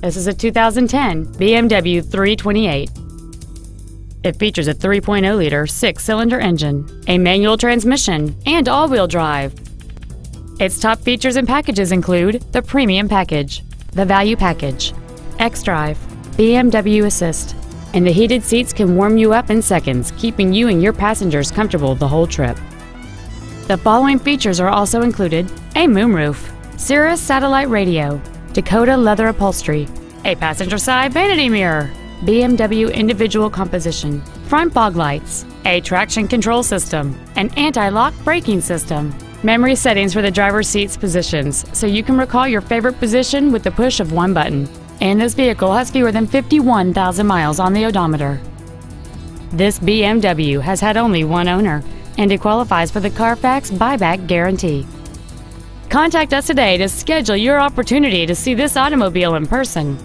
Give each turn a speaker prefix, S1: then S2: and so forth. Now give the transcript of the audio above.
S1: This is a 2010 BMW 328. It features a 3.0-liter six-cylinder engine, a manual transmission, and all-wheel drive. Its top features and packages include the Premium Package, the Value Package, xDrive, BMW Assist, and the heated seats can warm you up in seconds, keeping you and your passengers comfortable the whole trip. The following features are also included: a moonroof, Sirius satellite radio, Dakota leather upholstery, a passenger side vanity mirror, BMW individual composition, front fog lights, a traction control system, an anti-lock braking system, memory settings for the driver's seat's positions so you can recall your favorite position with the push of one button. And this vehicle has fewer than 51,000 miles on the odometer. This BMW has had only one owner, and it qualifies for the Carfax buyback guarantee. Contact us today to schedule your opportunity to see this automobile in person.